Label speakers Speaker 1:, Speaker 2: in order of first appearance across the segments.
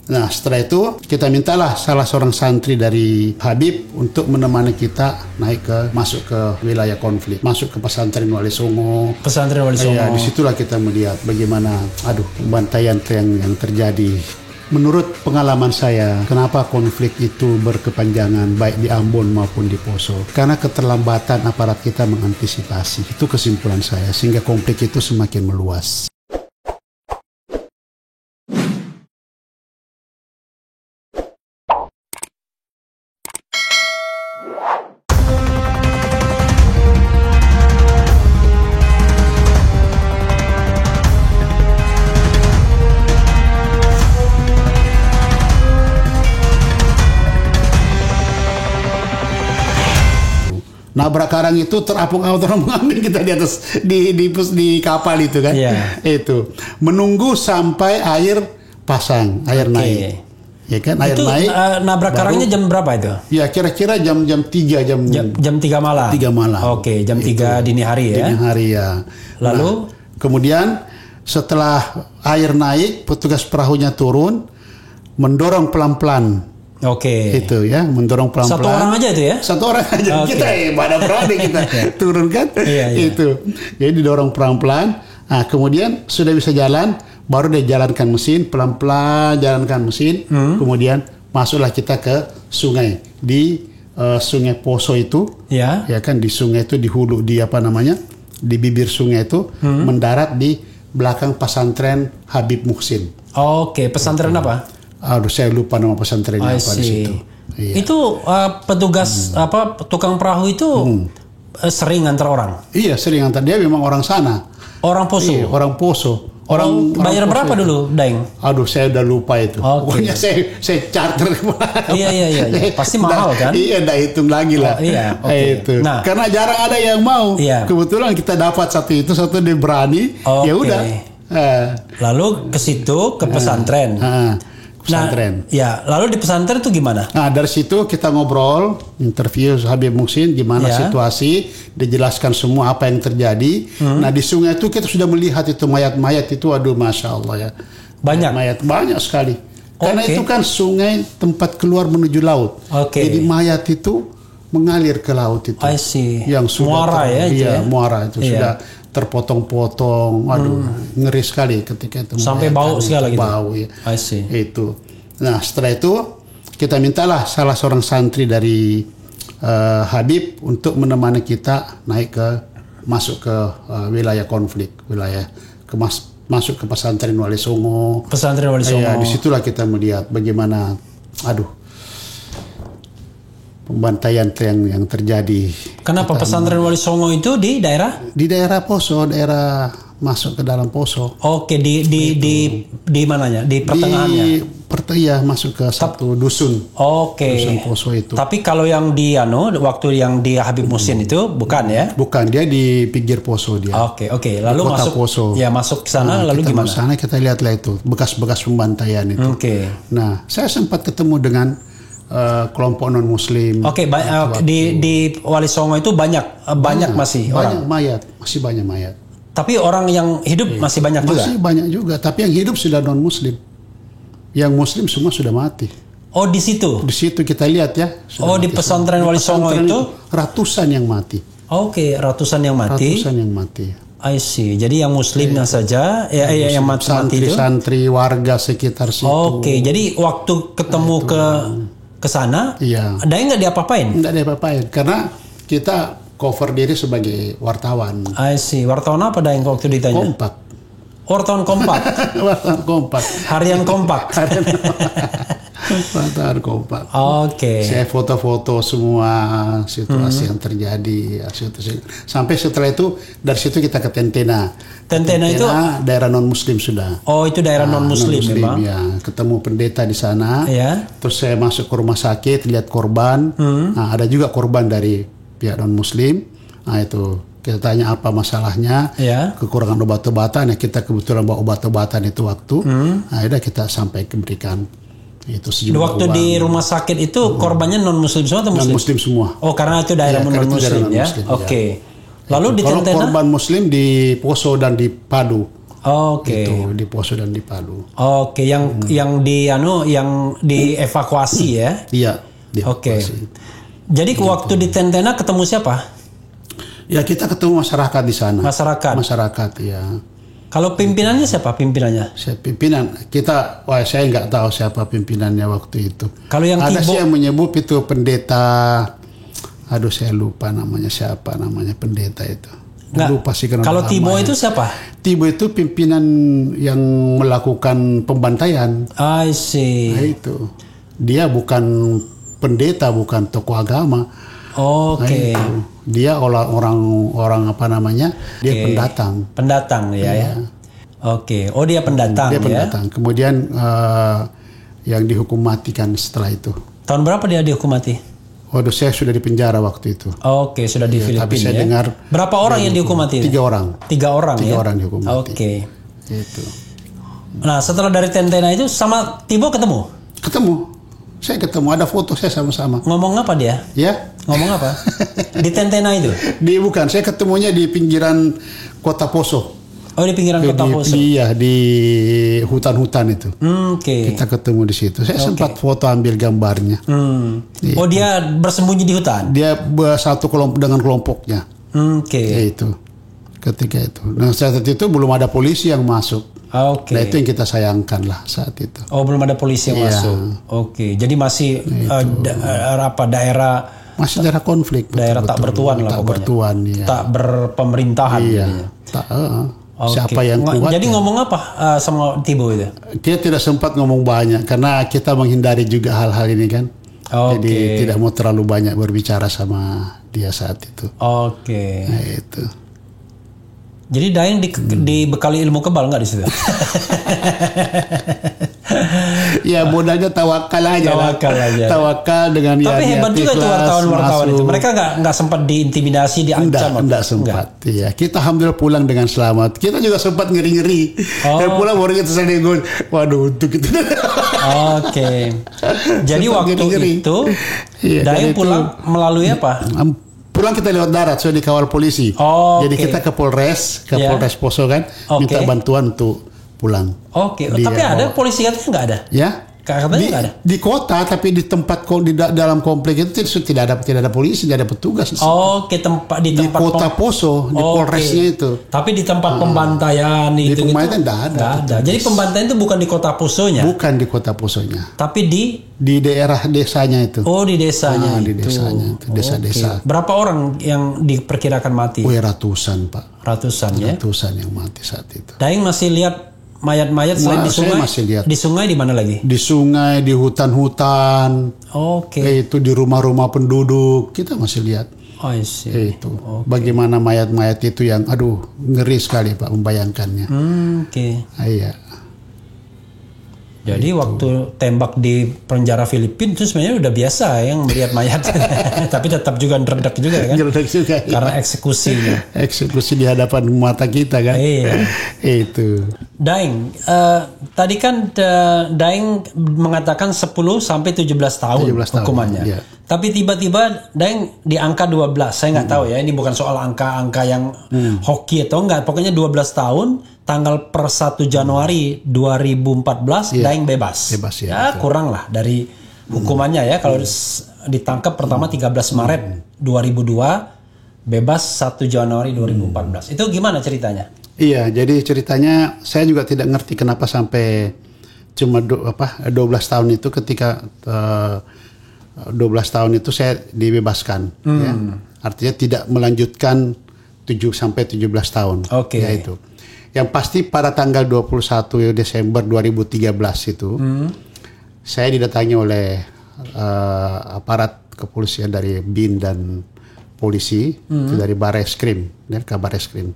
Speaker 1: Nah, setelah itu kita mintalah salah seorang santri dari Habib untuk menemani kita masuk ke wilayah konflik, masuk ke pesantren Wali Songo.
Speaker 2: Pesantren Wali Songo.
Speaker 1: Ya, disitulah kita melihat bagaimana, pembantaian yang terjadi. Menurut pengalaman saya, kenapa konflik itu berkepanjangan baik di Ambon maupun di Poso? Karena keterlambatan aparat kita mengantisipasi. Itu kesimpulan saya, sehingga konflik itu semakin meluas. Nabrak karang itu terapung-apung mengambil kita di atas di kapal itu kan.
Speaker 2: Yeah.
Speaker 1: Itu menunggu sampai air pasang, air naik. Ya kan, air
Speaker 2: itu,
Speaker 1: naik.
Speaker 2: Nabrak karangnya jam berapa itu?
Speaker 1: Ya kira-kira jam 3
Speaker 2: jam 3 malam.
Speaker 1: 3 malam.
Speaker 2: Oke, jam 3 dini hari ya.
Speaker 1: Dini hari ya.
Speaker 2: Lalu
Speaker 1: kemudian setelah air naik, petugas perahunya turun mendorong pelan-pelan.
Speaker 2: Oke.
Speaker 1: Itu ya, mendorong pelan-pelan.
Speaker 2: Satu orang aja itu ya?
Speaker 1: Satu orang aja. Okay. Kita mana berani kita turun kan? Iya. Itu. Jadi didorong pelan-pelan. Nah, kemudian sudah bisa jalan, baru dia jalankan mesin, pelan-pelan jalankan mesin. Kemudian masuklah kita ke sungai. Di Sungai Poso itu. Ya kan, di sungai itu, di hulu, di di bibir sungai itu, mendarat di belakang pesantren Habib Muhsin.
Speaker 2: Oke, pesantren apa?
Speaker 1: Aduh, saya lupa nama pesantrennya apa di situ. Iya.
Speaker 2: Itu petugas tukang perahu itu sering antar orang. Iya,
Speaker 1: sering antar. Dia memang orang sana.
Speaker 2: Orang Poso.
Speaker 1: Iya, orang Poso.
Speaker 2: Bayar berapa
Speaker 1: itu
Speaker 2: dulu, Daeng?
Speaker 1: Aduh, saya udah lupa itu. Pokoknya saya charter.
Speaker 2: Iya. Pasti mahal kan?
Speaker 1: Iya, udah hitung lagi lah.
Speaker 2: Iya.
Speaker 1: Itu. Nah, karena jarang ada yang mau. Iya. Kebetulan kita dapat satu dia berani. Ya udah.
Speaker 2: Lalu ke situ ke pesantren.
Speaker 1: Pesantren.
Speaker 2: Lalu di pesantren itu gimana?
Speaker 1: Nah, dari situ kita ngobrol, interview Habib Muhsin, gimana situasi, dijelaskan semua apa yang terjadi. Nah, di sungai itu kita sudah melihat itu mayat-mayat itu, aduh, masya Allah ya.
Speaker 2: Banyak?
Speaker 1: Banyak sekali. Karena itu kan sungai tempat keluar menuju laut. Jadi mayat itu mengalir ke laut itu.
Speaker 2: I see.
Speaker 1: Yang sudah
Speaker 2: muara
Speaker 1: muara itu sudah terpotong-potong, ngeri sekali ketika itu.
Speaker 2: Sampai bau segala gitu.
Speaker 1: Bau ya.
Speaker 2: I see.
Speaker 1: Itu. Nah, setelah itu kita mintalah salah seorang santri dari Habib untuk menemani kita masuk ke wilayah konflik, masuk ke pesantren Wali Songo.
Speaker 2: Pesantren Wali Songo.
Speaker 1: Ya, disitulah kita melihat bagaimana, pembantaian yang terjadi.
Speaker 2: Kenapa pesantren Wali Songo itu di daerah?
Speaker 1: Di daerah Poso, daerah masuk ke dalam Poso.
Speaker 2: Oke, di mananya? Di pertengahannya?
Speaker 1: Masuk ke satu dusun.
Speaker 2: Oke.
Speaker 1: Dusun Poso itu.
Speaker 2: Tapi kalau yang di waktu yang di Habib Muhsin itu bukan ya?
Speaker 1: Bukan, dia di pinggir Poso dia.
Speaker 2: Oke. Lalu
Speaker 1: masuk
Speaker 2: Poso. Ya, masuk ke sana lalu gimana?
Speaker 1: Ke sana kita lihatlah itu bekas-bekas pembantaian itu.
Speaker 2: Oke.
Speaker 1: Nah, saya sempat ketemu dengan kelompok non Muslim.
Speaker 2: Oke, di Wali Songo itu banyak masih orang.
Speaker 1: Masih banyak mayat.
Speaker 2: Tapi orang yang hidup masih banyak juga.
Speaker 1: Masih banyak juga, tapi yang hidup sudah non Muslim. Yang Muslim semua sudah mati.
Speaker 2: Oh, di situ.
Speaker 1: Di situ kita lihat ya.
Speaker 2: Di pesantren Wali Songo itu
Speaker 1: ratusan yang mati.
Speaker 2: Oke, ratusan yang mati.
Speaker 1: Ratusan yang mati.
Speaker 2: I see. Jadi yang Muslimnya saja, yang mati itu.
Speaker 1: Santri warga sekitar situ.
Speaker 2: Oke, jadi waktu ketemu ke sana, ada nggak diapa-apain?
Speaker 1: Nggak diapa-apain, karena kita cover diri sebagai wartawan.
Speaker 2: I see. Wartawan apa yang waktu ditanya?
Speaker 1: Kompak.
Speaker 2: Wartawan Kompak.
Speaker 1: Wartawan Kompak.
Speaker 2: Harian Kompak.
Speaker 1: Wartawan Kompak.
Speaker 2: Oke.
Speaker 1: Saya foto-foto semua situasi yang terjadi. Sampai setelah itu dari situ kita ke Tentena.
Speaker 2: Tentena itu
Speaker 1: daerah non Muslim sudah.
Speaker 2: Oh, itu daerah non Muslim memang.
Speaker 1: Ya, ketemu pendeta di sana.
Speaker 2: Ya.
Speaker 1: Terus saya masuk ke rumah sakit, lihat korban. Nah, ada juga korban dari pihak non Muslim. Nah, itu kita tanya apa masalahnya. Kekurangan obat-obatan. Ya, kita kebetulan bawa obat-obatan itu waktu. Nah, udah kita sampai berikan itu sejumlah
Speaker 2: waktu
Speaker 1: uang.
Speaker 2: Di rumah sakit itu korbannya non Muslim semua atau Muslim?
Speaker 1: Non Muslim semua.
Speaker 2: Oh, karena itu daerah non Muslim ya. Oke. Lalu di
Speaker 1: kalau
Speaker 2: Tentena?
Speaker 1: Korban Muslim di Poso dan di Padu.
Speaker 2: Oke.
Speaker 1: Itu di Poso dan di Palu.
Speaker 2: Oke, yang yang dievakuasi ya.
Speaker 1: Iya,
Speaker 2: Oke.
Speaker 1: dievakuasi.
Speaker 2: Jadi waktu di Tentena ketemu siapa?
Speaker 1: Ya kita ketemu masyarakat di sana.
Speaker 2: Masyarakat,
Speaker 1: ya.
Speaker 2: Kalau pimpinannya siapa pimpinannya?
Speaker 1: Pimpinan saya nggak tahu siapa pimpinannya waktu itu.
Speaker 2: Kalau yang
Speaker 1: ada
Speaker 2: Tibo,
Speaker 1: sih yang menyebut itu pendeta. Aduh saya lupa namanya siapa namanya pendeta itu.
Speaker 2: Nggak.
Speaker 1: Lupa sih
Speaker 2: Kalau Tibo itu siapa?
Speaker 1: Tibo itu pimpinan yang melakukan pembantaian.
Speaker 2: I see.
Speaker 1: Nah, itu dia bukan pendeta, bukan tokoh agama.
Speaker 2: Oke.
Speaker 1: Nah, dia orang apa namanya? Dia pendatang.
Speaker 2: Pendatang ya. Oke. Oh dia pendatang
Speaker 1: Dia
Speaker 2: ya.
Speaker 1: pendatang. Kemudian yang dihukum mati kan setelah itu.
Speaker 2: Tahun berapa dia dihukum mati?
Speaker 1: Waduh, saya sudah di penjara waktu itu.
Speaker 2: Oke, sudah di Filipina.
Speaker 1: Tapi saya
Speaker 2: ya.
Speaker 1: dengar
Speaker 2: berapa orang yang dihukum mati?
Speaker 1: 3 orang.
Speaker 2: 3 orang
Speaker 1: 3
Speaker 2: ya.
Speaker 1: orang dihukum mati.
Speaker 2: Oke.
Speaker 1: Itu.
Speaker 2: Nah, setelah dari Tentena itu sama Tibo ketemu?
Speaker 1: Ketemu. Saya ketemu, ada foto saya sama-sama.
Speaker 2: Ngomong apa dia?
Speaker 1: Ya?
Speaker 2: Ngomong apa? Di Tentena itu?
Speaker 1: Bukan, saya ketemunya di pinggiran Kota Poso.
Speaker 2: Oh, di pinggiran Kota Poso.
Speaker 1: Iya, di hutan-hutan itu.
Speaker 2: Oke.
Speaker 1: Kita ketemu di situ. Saya sempat foto ambil gambarnya. Iya.
Speaker 2: Oh, dia bersembunyi di hutan?
Speaker 1: Dia satu kelompok dengan kelompoknya.
Speaker 2: Oke.
Speaker 1: Itu. Ketika itu. Nah, saat itu belum ada polisi yang masuk.
Speaker 2: Oke.
Speaker 1: Nah, itu yang kita sayangkan lah saat itu.
Speaker 2: Oh, belum ada polisi yang masuk. Oke. Jadi masih daerah
Speaker 1: masih daerah konflik.
Speaker 2: Daerah tak bertuan lah pokoknya.
Speaker 1: Tak bertuan, ya.
Speaker 2: Tak berpemerintahan.
Speaker 1: Iya. Siapa yang kuat?
Speaker 2: Jadi ngomong apa sama Tibo itu?
Speaker 1: Kita tidak sempat ngomong banyak karena kita menghindari juga hal-hal ini kan. Jadi tidak mau terlalu banyak berbicara sama dia saat itu.
Speaker 2: Oke.
Speaker 1: Nah, itu.
Speaker 2: Jadi Daeng dibekali ilmu kebal nggak di situ?
Speaker 1: Ya modalnya tawakal aja. Tawakal dengan
Speaker 2: Tapi hebat juga tuh wartawan itu. Mereka nggak sempat diintimidasi, diancam.
Speaker 1: Enggak sempat. Iya, kita alhamdulillah pulang dengan selamat. Kita juga sempat ngeri-ngeri. Dan pulang baru kita sadar, waduh untuk itu.
Speaker 2: Oke. Jadi waktu itu Daeng pulang melalui apa?
Speaker 1: Pulang kita lewat darat, sudah dikawal polisi. Jadi kita ke Polres Poso kan, minta bantuan untuk pulang.
Speaker 2: Oke. Tapi ada polisi katanya nggak ada?
Speaker 1: Ya.
Speaker 2: Katanya nggak ada.
Speaker 1: Di kota, tapi di tempat di dalam komplek itu tidak ada polisi, tidak ada petugas.
Speaker 2: Di tempat
Speaker 1: kota Poso, di Polresnya itu.
Speaker 2: Tapi di tempat pembantaian itu.
Speaker 1: Di pembantaian tidak ada.
Speaker 2: Jadi pembantaian itu bukan di kota Posonya.
Speaker 1: Bukan di kota Posonya.
Speaker 2: Tapi di
Speaker 1: daerah desanya itu.
Speaker 2: Oh, di desanya.
Speaker 1: Di desanya itu, desa-desa.
Speaker 2: Berapa orang yang diperkirakan mati?
Speaker 1: Ratusan, Pak.
Speaker 2: Ratusan ya.
Speaker 1: Ratusan yang mati saat itu.
Speaker 2: Daeng masih lihat mayat-mayat selain di sungai?
Speaker 1: Saya masih lihat.
Speaker 2: Di sungai di mana lagi?
Speaker 1: Di sungai, di hutan-hutan. Itu di rumah-rumah penduduk. Kita masih lihat.
Speaker 2: I see.
Speaker 1: Itu. Bagaimana mayat-mayat itu yang ngeri sekali Pak membayangkannya. Iya.
Speaker 2: Jadi waktu tembak di penjara Filipina itu sebenarnya udah biasa yang melihat mayat. Tapi tetap juga ngeredak juga kan?
Speaker 1: Ngeredak juga.
Speaker 2: Karena eksekusinya.
Speaker 1: Eksekusi di hadapan mata kita kan?
Speaker 2: Iya.
Speaker 1: Itu.
Speaker 2: Daeng, tadi kan Daeng mengatakan 10 sampai 17 tahun hukumannya. Iya. Tapi tiba-tiba Daeng di angka 12. Saya nggak tahu ya, ini bukan soal angka-angka yang hoki atau enggak. Pokoknya 12 tahun. Tanggal per 1 Januari 2014 Daeng bebas. Ya kurang lah dari hukumannya ya. Kalau ditangkap pertama 13 Maret 2002, bebas 1 Januari 2014. Itu gimana ceritanya?
Speaker 1: Iya, jadi ceritanya saya juga tidak ngerti kenapa sampai cuma 12 tahun itu, ketika 12 tahun itu saya dibebaskan ya. Artinya tidak melanjutkan 7 sampai 17 tahun. Ya itu. Yang pasti pada tanggal 21 Desember 2013 itu saya didatangi oleh aparat kepolisian dari BIN dan polisi, itu dari Barreskrim, Kabar Eskrim.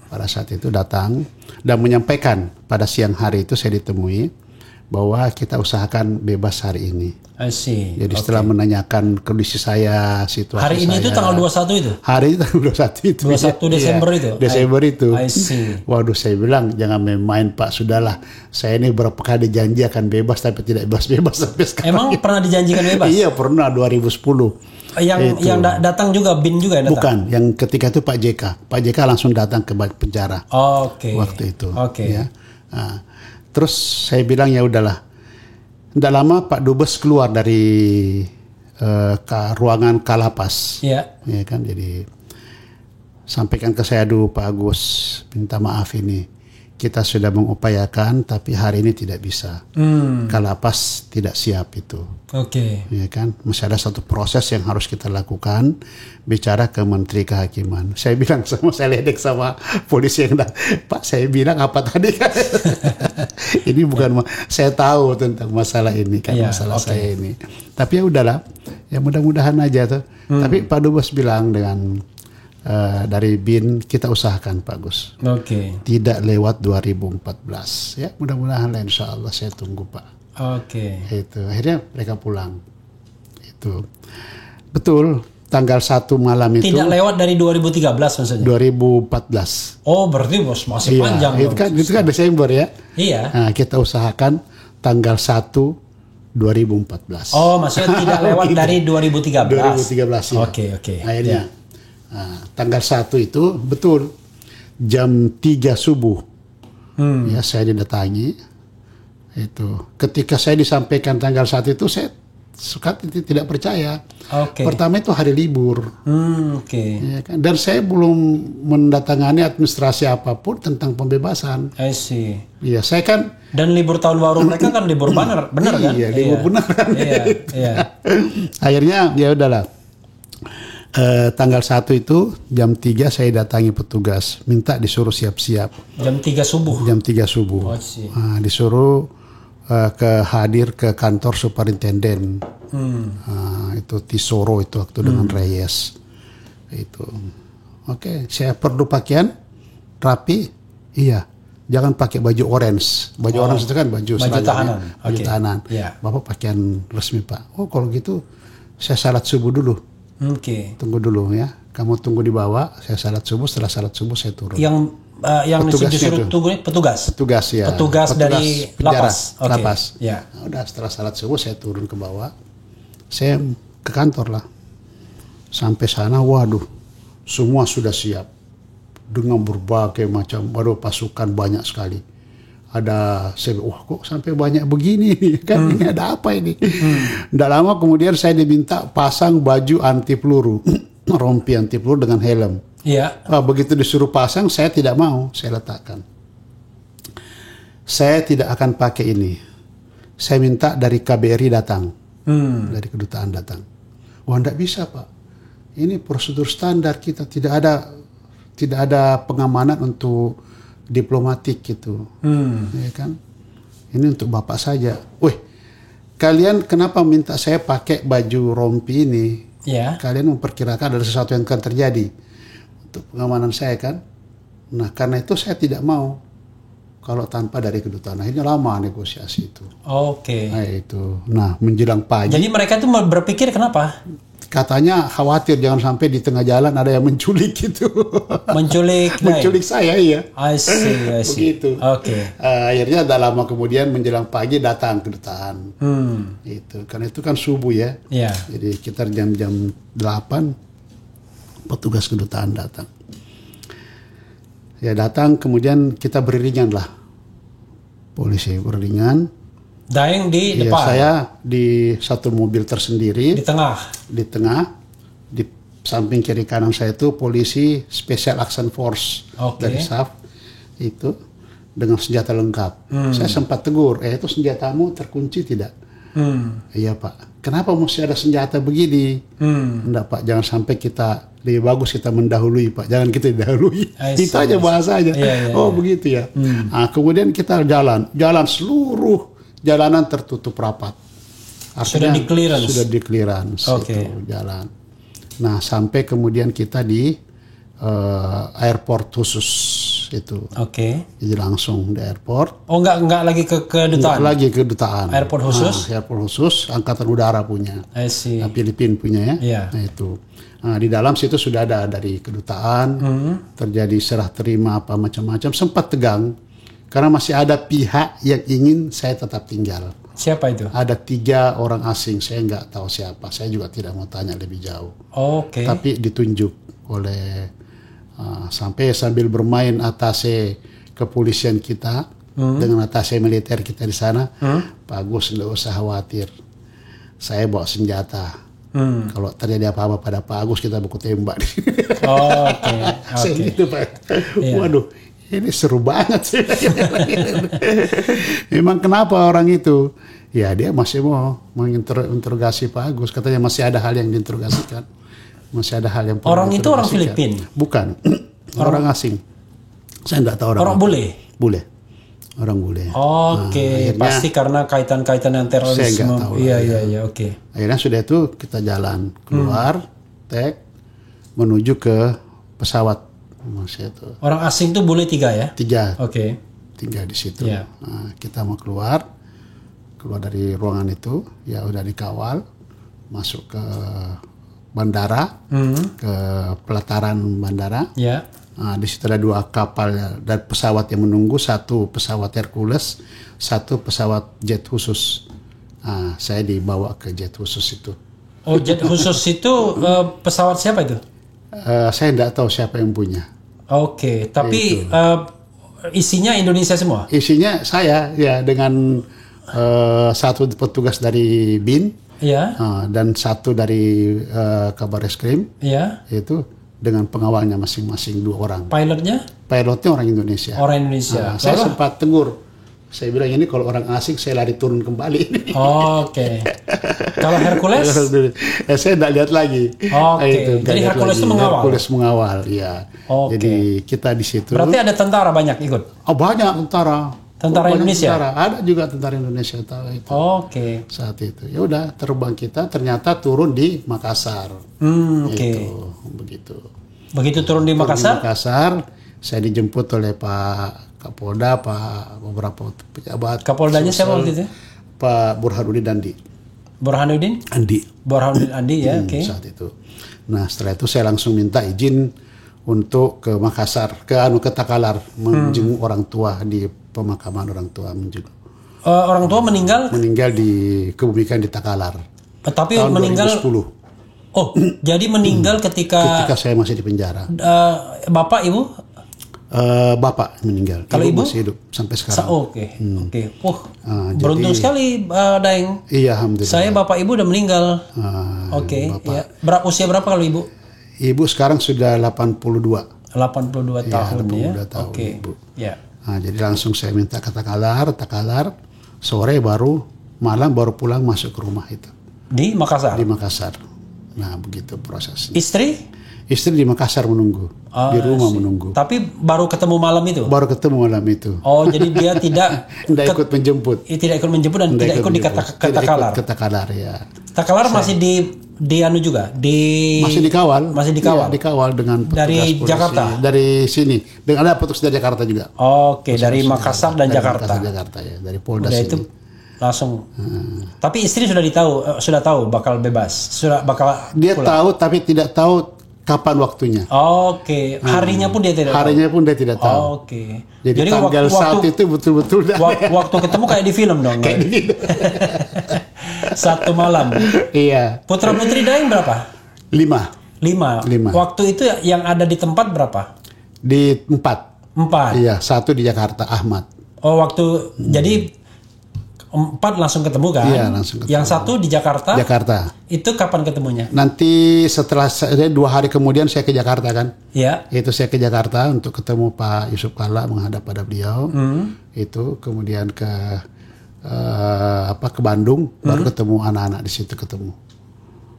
Speaker 1: Pada saat itu datang dan menyampaikan pada siang hari itu saya ditemui bahwa kita usahakan bebas hari ini.
Speaker 2: I see.
Speaker 1: Jadi setelah menanyakan kondisi saya, situasi
Speaker 2: hari ini
Speaker 1: saya,
Speaker 2: itu tanggal 21 itu?
Speaker 1: Hari itu tanggal 21 itu.
Speaker 2: 21 Desember itu?
Speaker 1: Desember itu.
Speaker 2: I see.
Speaker 1: Waduh, saya bilang jangan main-main Pak, sudahlah. Saya ini berapa kali janji akan bebas tapi tidak bebas-bebas sampai sekarang.
Speaker 2: Emang pernah dijanjikan bebas?
Speaker 1: Iya, pernena 2010.
Speaker 2: Yang datang juga BIN juga yang datang?
Speaker 1: Bukan, yang ketika itu Pak JK. Pak JK langsung datang ke penjara.
Speaker 2: Oke.
Speaker 1: Waktu itu.
Speaker 2: Oke.
Speaker 1: Ya. Nah, terus saya bilang ya udahlah. Tidak lama Pak Dubes keluar dari ruangan Kalapas.
Speaker 2: Iya.
Speaker 1: Ya kan, jadi sampaikan ke saya dulu Pak Agus, minta maaf ini. Kita sudah mengupayakan tapi hari ini tidak bisa. Kalapas tidak siap itu.
Speaker 2: Oke.
Speaker 1: Ya kan, masih ada satu proses yang harus kita lakukan, bicara ke Menteri Kehakiman. Saya bilang saya ledek sama polisi yang Pak, saya bilang apa tadi kan? Ini bukan saya tahu tentang masalah ini kan, masalah saya ini. Tapi ya udahlah, ya mudah-mudahan aja tuh. Tapi Pak Dubes bilang dengan dari BIN kita usahakan Pak Gus.
Speaker 2: Oke.
Speaker 1: Tidak lewat 2014 ya, mudah-mudahan lah, insya Allah saya tunggu Pak.
Speaker 2: Oke.
Speaker 1: Itu akhirnya mereka pulang. Itu betul tanggal 1 malam itu.
Speaker 2: Tidak lewat dari 2013 maksudnya?
Speaker 1: 2014.
Speaker 2: Oh, berarti masih panjang.
Speaker 1: Itu kan Desember ya.
Speaker 2: Iya.
Speaker 1: Nah, kita usahakan tanggal 1 2014.
Speaker 2: Oh, maksudnya tidak lewat
Speaker 1: gitu.
Speaker 2: Dari 2013.
Speaker 1: 2013 ya.
Speaker 2: Oke.
Speaker 1: Akhirnya tanggal 1 itu betul jam 3 subuh. Ya, saya didatangi. Itu ketika saya disampaikan tanggal 1 itu saya tidak percaya. Pertama itu hari libur. Ya kan? Dan saya belum mendatangani administrasi apapun tentang pembebasan.
Speaker 2: I see.
Speaker 1: Iya, saya kan.
Speaker 2: Dan libur tahun baru mereka kan libur benar kan?
Speaker 1: Iya, libur benar kan.
Speaker 2: Iya.
Speaker 1: Akhirnya ya udahlah. Tanggal 1 itu jam 3 saya datangi petugas, minta disuruh siap-siap.
Speaker 2: Jam 3 subuh.
Speaker 1: Jam 3 subuh. Disuruh hadir ke kantor superinten. Itu Tisoro itu waktu dengan Reyes. Itu. Oke, saya perlu pakaian rapi. Iya. Jangan pakai baju orange. Baju orange itu kan baju
Speaker 2: tahanan.
Speaker 1: Baju tahanan.
Speaker 2: Yeah.
Speaker 1: Bapak pakaian resmi Pak. Oh, kalau gitu saya salat subuh dulu. Tunggu dulu ya. Kamu tunggu di bawah. Saya salat subuh. Setelah salat subuh saya turun.
Speaker 2: Yang disuruh tunggu petugas. Petugas dari lapas.
Speaker 1: Lapas.
Speaker 2: Ya.
Speaker 1: Nah, udah setelah salat subuh saya turun ke bawah. Saya ke kantor lah. Sampai sana, waduh, semua sudah siap dengan berbagai macam. Waduh, pasukan banyak sekali. Saya wah kok sampai banyak begini kan, ini ada apa ini? Tidak lama kemudian saya diminta pasang baju anti peluru, rompi anti peluru dengan helm.
Speaker 2: Iya.
Speaker 1: Begitu disuruh pasang, saya tidak mau, saya letakkan. Saya tidak akan pakai ini. Saya minta dari KBRI datang, dari kedutaan datang. Wah, tidak bisa Pak. Ini prosedur standar kita, tidak ada pengamanan untuk diplomatik gitu, ya kan? Ini untuk Bapak saja. Wih, kalian kenapa minta saya pakai baju rompi ini?
Speaker 2: Yeah.
Speaker 1: Kalian memperkirakan ada sesuatu yang akan terjadi untuk pengamanan saya kan? Nah, karena itu saya tidak mau kalau tanpa dari kedutaan. Akhirnya lama negosiasi itu. Nah, itu. Nah, menjelang pagi.
Speaker 2: Jadi mereka itu berpikir kenapa?
Speaker 1: Katanya khawatir jangan sampai di tengah jalan ada yang menculik gitu. Menculik saya, iya.
Speaker 2: I see.
Speaker 1: Begitu. Akhirnya tak lama kemudian menjelang pagi datang kedutaan. Itu karena itu kan subuh ya.
Speaker 2: Yeah.
Speaker 1: Jadi sekitar jam 8 petugas kedutaan datang. Ya datang kemudian kita beriringan lah. Polisi beriringan.
Speaker 2: Daeng di depan.
Speaker 1: Saya di satu mobil tersendiri.
Speaker 2: Di tengah.
Speaker 1: Di samping kiri kanan saya itu polisi Special Action Force dari SAF itu dengan senjata lengkap. Saya sempat tegur, itu senjatamu terkunci tidak? Iya Pak. Kenapa mesti ada senjata begini? Enggak Pak, jangan sampai kita lebih bagus kita mendahului Pak. Jangan kita didahului. Itu aja bahasanya. Begitu ya. Nah, kemudian kita jalan seluruh jalanan tertutup rapat. Artinya sudah di clearance itu jalan. Nah, sampai kemudian kita di airport khusus itu.
Speaker 2: Oke.
Speaker 1: Jadi langsung di airport.
Speaker 2: Oh, enggak lagi ke kedutaan.
Speaker 1: Enggak lagi ke kedutaan.
Speaker 2: Airport khusus.
Speaker 1: Airport khusus Angkatan Udara punya.
Speaker 2: I see.
Speaker 1: Filipina punya ya.
Speaker 2: Yeah.
Speaker 1: Nah itu. Nah, di dalam situ sudah ada dari kedutaan. Terjadi serah terima apa macam-macam. Sempat tegang karena masih ada pihak yang ingin saya tetap tinggal.
Speaker 2: Siapa itu?
Speaker 1: Ada 3 orang asing, saya nggak tahu siapa. Saya juga tidak mau tanya lebih jauh.
Speaker 2: Oke.
Speaker 1: Tapi ditunjuk oleh sampai sambil bermain atase kepolisian kita dengan atase militer kita di sana. Pak Agus nggak usah khawatir, saya bawa senjata. Kalau terjadi apa-apa pada Pak Agus kita baku tembak.
Speaker 2: Oke.
Speaker 1: Saya gitu Pak. Waduh. Ini seru banget sih. Memang kenapa orang itu? Ya dia masih mau menginterogasi Pak Agus. Katanya masih ada hal yang diinterogasikan. Masih ada hal yang perlu
Speaker 2: orang itu orang Filipina?
Speaker 1: Bukan. Orang asing. Saya tidak tahu orang
Speaker 2: bule?
Speaker 1: Bule. Orang bule.
Speaker 2: Oke. Pasti karena kaitan-kaitan yang terorisme.
Speaker 1: Saya nggak tahu.
Speaker 2: Iya. Oke.
Speaker 1: Akhirnya sudah itu kita jalan keluar, menuju ke pesawat. Itu.
Speaker 2: Orang asing itu boleh 3 ya?
Speaker 1: 3.
Speaker 2: Oke.
Speaker 1: 3 di situ.
Speaker 2: Yeah.
Speaker 1: Nah, kita mau keluar dari ruangan itu, ya udah dikawal, masuk ke bandara, ke pelataran bandara.
Speaker 2: Yeah.
Speaker 1: Nah, di situ ada 2 kapal dan pesawat yang menunggu, 1 pesawat Hercules, 1 pesawat jet khusus. Nah, saya dibawa ke jet khusus itu.
Speaker 2: Oh, jet khusus itu pesawat siapa itu?
Speaker 1: Saya tidak tahu siapa yang punya.
Speaker 2: Oke, tapi isinya Indonesia semua?
Speaker 1: Isinya saya ya dengan 1 petugas dari BIN dan 1 dari Kabar Eskrim. Itu dengan pengawalnya masing-masing 2 orang.
Speaker 2: Pilotnya
Speaker 1: orang Indonesia.
Speaker 2: Orang Indonesia.
Speaker 1: Saya sempat tegur. Saya bilang ini kalau orang asing saya lari turun kembali.
Speaker 2: Oke. Kalau Hercules?
Speaker 1: Saya tidak lihat lagi.
Speaker 2: Oke. Jadi Hercules itu mengawal.
Speaker 1: Hercules mengawal, ya. Jadi kita di situ.
Speaker 2: Berarti ada tentara banyak ikut?
Speaker 1: Oh banyak tentara.
Speaker 2: Tentara Indonesia?
Speaker 1: Ada juga tentara Indonesia tahu itu.
Speaker 2: Oke.
Speaker 1: Saat itu. Ya udah terbang kita ternyata turun di Makassar.
Speaker 2: Oke.
Speaker 1: Begitu.
Speaker 2: Begitu turun di Makassar?
Speaker 1: Saya dijemput oleh Pak Kapolda, beberapa pejabat.
Speaker 2: Kapoldanya siapa waktu itu?
Speaker 1: Pak Burhanuddin Andi.
Speaker 2: Burhanuddin Andi ya, oke.
Speaker 1: Saat itu. Nah setelah itu saya langsung minta izin untuk ke Makassar, ke Takalar, menjenguk orang tua di pemakaman orang tua.
Speaker 2: Orang tua meninggal?
Speaker 1: Meninggal dikebumikan di Takalar.
Speaker 2: Tapi tahun meninggal
Speaker 1: 2010.
Speaker 2: Oh, jadi meninggal ketika
Speaker 1: saya masih di penjara.
Speaker 2: Bapak, ibu?
Speaker 1: Bapak meninggal.
Speaker 2: Kalau ibu
Speaker 1: masih hidup sampai sekarang.
Speaker 2: Oke. Beruntung sekali, Daeng.
Speaker 1: Iya, alhamdulillah.
Speaker 2: Saya bapak ibu udah meninggal. Oke. Ya. Usia berapa kalau ibu?
Speaker 1: Ibu sekarang sudah 82.
Speaker 2: 82 tahun ya.
Speaker 1: Oke. Ibu.
Speaker 2: Ya.
Speaker 1: Nah, jadi langsung saya minta ke Takalar. Sore malam baru pulang masuk ke rumah itu.
Speaker 2: Di Makassar.
Speaker 1: Di Makassar. Nah, begitu prosesnya.
Speaker 2: Istri
Speaker 1: di Makassar menunggu, di rumah menunggu.
Speaker 2: Tapi baru ketemu malam itu?
Speaker 1: Baru ketemu malam itu.
Speaker 2: Oh, jadi dia tidak
Speaker 1: ikut menjemput.
Speaker 2: Tidak ikut menjemput dan tidak ikut di Takalar.
Speaker 1: Ke Takalar ya.
Speaker 2: Takalar masih di anu juga
Speaker 1: masih dikawal.
Speaker 2: Ya,
Speaker 1: dikawal dengan petugas
Speaker 2: dari
Speaker 1: polisi.
Speaker 2: Jakarta.
Speaker 1: Dari sini. Dengan ada petugas dari Jakarta juga.
Speaker 2: Oke, dari Makassar dan Jakarta.
Speaker 1: Ya, dari Polda
Speaker 2: sini. Itu langsung. Tapi istri sudah tahu bakal bebas.
Speaker 1: Dia pulang. Tahu tapi tidak tahu kapan waktunya.
Speaker 2: Oke. Harinya pun dia tidak tahu.
Speaker 1: Harinya pun dia tidak tahu.
Speaker 2: Oke.
Speaker 1: Jadi tanggal saat itu betul-betul
Speaker 2: waktu ketemu kayak di film dong. Kayak gitu. 1 malam.
Speaker 1: Iya.
Speaker 2: Putra putri Daeng berapa?
Speaker 1: 5.
Speaker 2: Waktu itu yang ada di tempat berapa?
Speaker 1: Di 4. Iya, 1 di Jakarta, Ahmad.
Speaker 2: Oh, jadi 4 langsung ketemu kan?
Speaker 1: Iya, langsung ketemu.
Speaker 2: Yang 1 di Jakarta? Itu kapan ketemunya?
Speaker 1: Nanti setelah 2 hari kemudian saya ke Jakarta kan?
Speaker 2: Iya.
Speaker 1: Itu saya ke Jakarta untuk ketemu Pak Yusuf Kalla menghadap pada beliau. Itu kemudian ke Bandung, baru ketemu anak-anak di situ ketemu.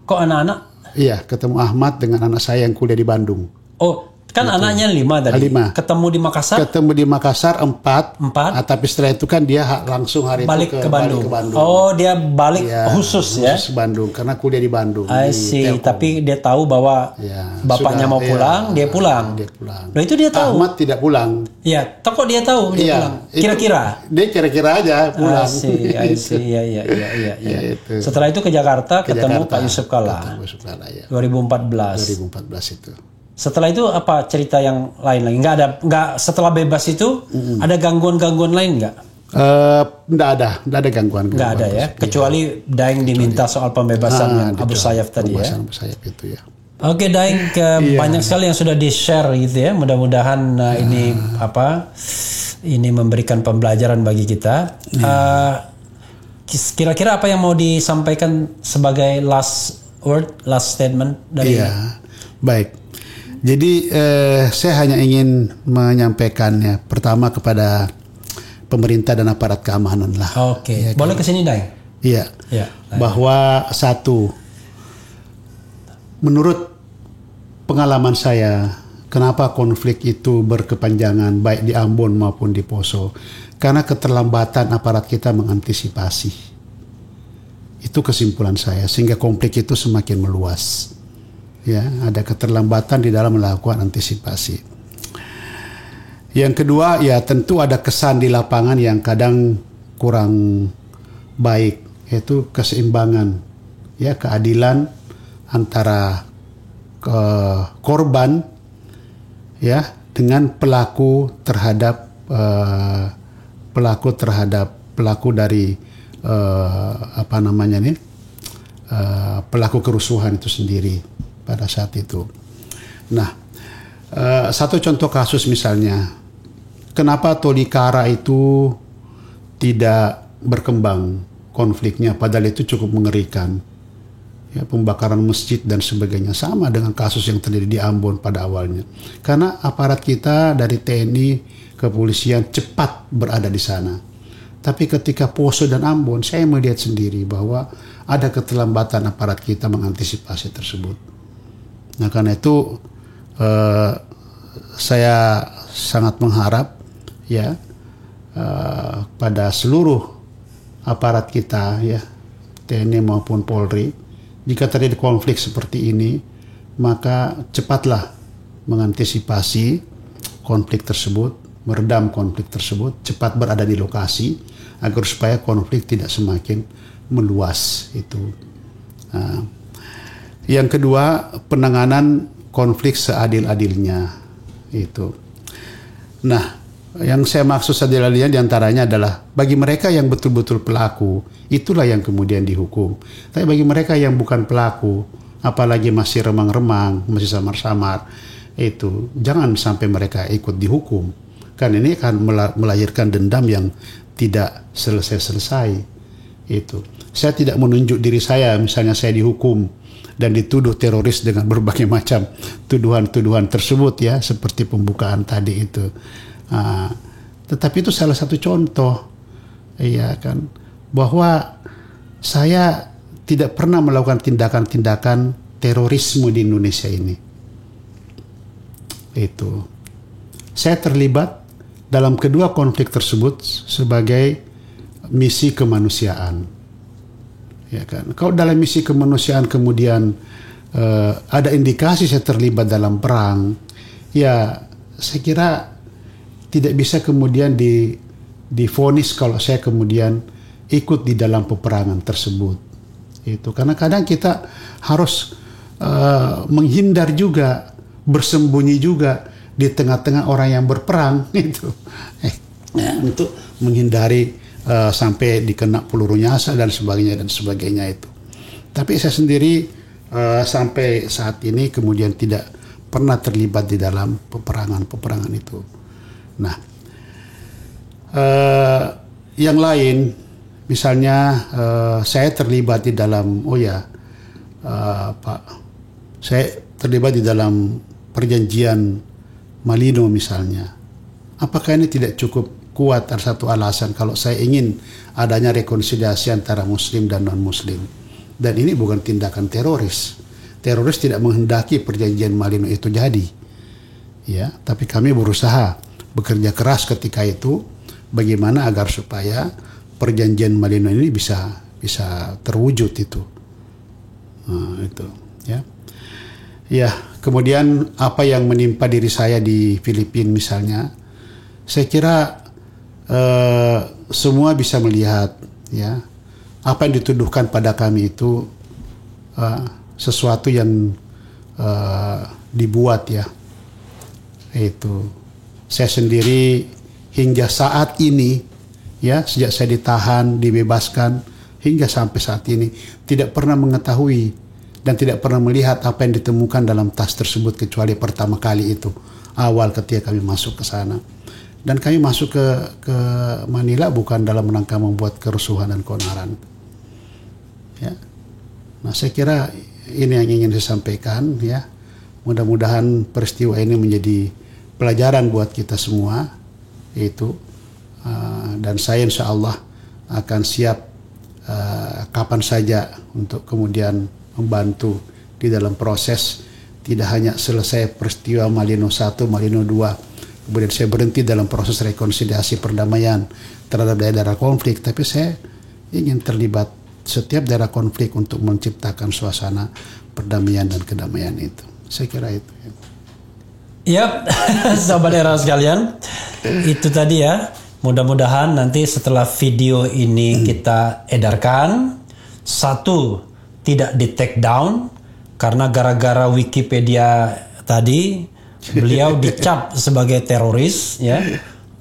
Speaker 2: Kok anak-anak?
Speaker 1: Iya, ketemu Ahmad dengan anak saya yang kuliah di Bandung.
Speaker 2: Oh, Kan gitu. Anaknya 5 tadi.
Speaker 1: 5.
Speaker 2: Ketemu di Makassar?
Speaker 1: Ketemu di Makassar 4. Tapi setelah itu kan dia langsung hari
Speaker 2: balik
Speaker 1: itu
Speaker 2: balik ke
Speaker 1: Bandung.
Speaker 2: Oh, dia balik khusus ya?
Speaker 1: Khusus Bandung, karena kuliah di Bandung.
Speaker 2: I see. Tapi dia tahu bahwa bapaknya mau pulang, dia pulang. Nah, itu dia tahu.
Speaker 1: Ahmad tidak pulang.
Speaker 2: Iya, kok dia tahu dia pulang? Kira-kira?
Speaker 1: Dia kira-kira aja pulang.
Speaker 2: I see. Iya. Setelah itu ke Jakarta, ketemu Pak Yusuf Kalla. 2014
Speaker 1: itu.
Speaker 2: Setelah itu apa cerita yang lain lagi? Nggak setelah bebas itu ada gangguan-gangguan lain nggak?
Speaker 1: Nggak ada gangguan.
Speaker 2: Nggak ada ya, kecuali Daeng diminta soal pembebasan Abu Sayyaf tadi ya.
Speaker 1: Abu Sayyaf itu ya.
Speaker 2: Oke Daeng, banyak sekali yang sudah di-share gitu ya. Mudah-mudahan ini memberikan pembelajaran bagi kita. Kira-kira apa yang mau disampaikan sebagai last statement dari?
Speaker 1: Iya, baik. Jadi saya hanya ingin menyampaikannya pertama kepada pemerintah dan aparat keamanan lah.
Speaker 2: Oke. Ya, boleh kesini Daeng?
Speaker 1: Iya. Bahwa satu, menurut pengalaman saya, kenapa konflik itu berkepanjangan baik di Ambon maupun di Poso? Karena keterlambatan aparat kita mengantisipasi. Itu kesimpulan saya, sehingga konflik itu semakin meluas. Ya, ada keterlambatan di dalam melakukan antisipasi. Yang kedua, ya tentu ada kesan di lapangan yang kadang kurang baik, yaitu keseimbangan, ya keadilan antara korban, ya dengan pelaku dari pelaku kerusuhan itu sendiri pada saat itu. Nah, satu contoh kasus misalnya, kenapa Tolikara itu tidak berkembang konfliknya, padahal itu cukup mengerikan. Ya, pembakaran masjid dan sebagainya, sama dengan kasus yang terjadi di Ambon pada awalnya. Karena aparat kita dari TNI, kepolisian cepat berada di sana. Tapi ketika Poso dan Ambon, saya melihat sendiri bahwa ada keterlambatan aparat kita mengantisipasi tersebut. Nah, karena itu saya sangat mengharap ya pada seluruh aparat kita ya, TNI maupun Polri, jika terjadi konflik seperti ini, maka cepatlah mengantisipasi konflik tersebut, meredam konflik tersebut, cepat berada di lokasi agar supaya konflik tidak semakin meluas itu. Nah, yang kedua, penanganan konflik seadil-adilnya itu. Nah, yang saya maksud seadil-adilnya diantaranya adalah bagi mereka yang betul-betul pelaku, itulah yang kemudian dihukum. Tapi bagi mereka yang bukan pelaku, apalagi masih remang-remang, masih samar-samar, itu jangan sampai mereka ikut dihukum. Karena ini akan melahirkan dendam yang tidak selesai-selesai. Itu. Saya tidak menunjuk diri saya, misalnya saya dihukum dan dituduh teroris dengan berbagai macam tuduhan-tuduhan tersebut ya, seperti pembukaan tadi itu. Tetapi itu salah satu contoh, iya kan, bahwa saya tidak pernah melakukan tindakan-tindakan terorisme di Indonesia ini. Itu. Saya terlibat dalam kedua konflik tersebut sebagai misi kemanusiaan. Ya kan? Kalau dalam misi kemanusiaan kemudian ada indikasi saya terlibat dalam perang, ya saya kira tidak bisa kemudian divonis kalau saya kemudian ikut di dalam peperangan tersebut. Itu karena kadang kita harus menghindar juga, bersembunyi juga di tengah-tengah orang yang berperang itu, untuk menghindari sampai dikena peluru nyasar dan sebagainya itu. Tapi saya sendiri sampai saat ini kemudian tidak pernah terlibat di dalam peperangan itu. Nah, yang lain misalnya saya terlibat di dalam saya terlibat di dalam perjanjian Malino misalnya. Apakah ini tidak cukup kuat? Ada satu alasan kalau saya ingin adanya rekonsiliasi antara muslim dan non-muslim. Dan ini bukan tindakan teroris. Teroris tidak menghendaki perjanjian Malino itu jadi. ya. Tapi kami berusaha bekerja keras ketika itu bagaimana agar supaya perjanjian Malino ini bisa terwujud itu. Nah, itu ya. Ya, kemudian apa yang menimpa diri saya di Filipina misalnya, saya kira semua bisa melihat ya apa yang dituduhkan pada kami itu sesuatu yang dibuat ya. Itu saya sendiri hingga saat ini ya, sejak saya ditahan, dibebaskan hingga sampai saat ini tidak pernah mengetahui dan tidak pernah melihat apa yang ditemukan dalam tas tersebut kecuali pertama kali itu awal ketika kami masuk ke sana. Dan kami masuk ke Manila bukan dalam rangka membuat kerusuhan dan keonaran. Ya. Nah, saya kira ini yang ingin saya sampaikan ya. Mudah-mudahan peristiwa ini menjadi pelajaran buat kita semua itu. Dan saya insya Allah akan siap kapan saja untuk kemudian membantu di dalam proses, tidak hanya selesai peristiwa Malino 1, Malino 2, kemudian saya berhenti dalam proses rekonsiliasi perdamaian terhadap daerah konflik, tapi saya ingin terlibat setiap daerah konflik untuk menciptakan suasana perdamaian dan kedamaian itu. Saya kira itu.
Speaker 2: Ya, sahabat era sekalian, itu tadi ya. Mudah-mudahan nanti setelah video ini kita edarkan, satu, tidak di take down karena gara-gara Wikipedia tadi beliau dicap sebagai teroris ya,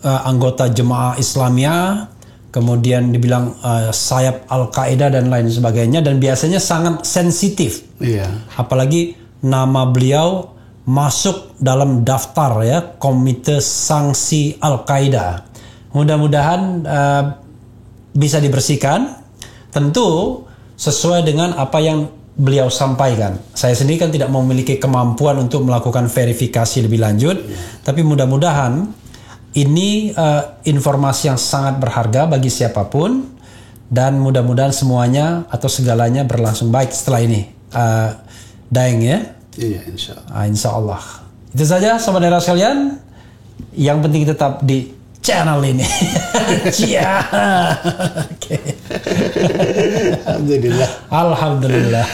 Speaker 2: anggota Jemaah Islamiyah, kemudian dibilang sayap Al-Qaeda dan lain sebagainya, dan biasanya sangat sensitif.
Speaker 1: Iya.
Speaker 2: Apalagi nama beliau masuk dalam daftar ya Komite Sanksi Al-Qaeda. Mudah-mudahan bisa dibersihkan, tentu sesuai dengan apa yang beliau sampaikan. Saya sendiri kan tidak memiliki kemampuan untuk melakukan verifikasi lebih lanjut, tapi mudah-mudahan ini informasi yang sangat berharga bagi siapapun, dan mudah-mudahan semuanya atau segalanya berlangsung baik setelah ini. Daeng ya?
Speaker 1: Iya, insya Allah.
Speaker 2: Insya Allah. Itu saja sahabat daerah sekalian. Yang penting tetap di channel ini. Cia. Oke.
Speaker 1: Alhamdulillah.
Speaker 2: Alhamdulillah.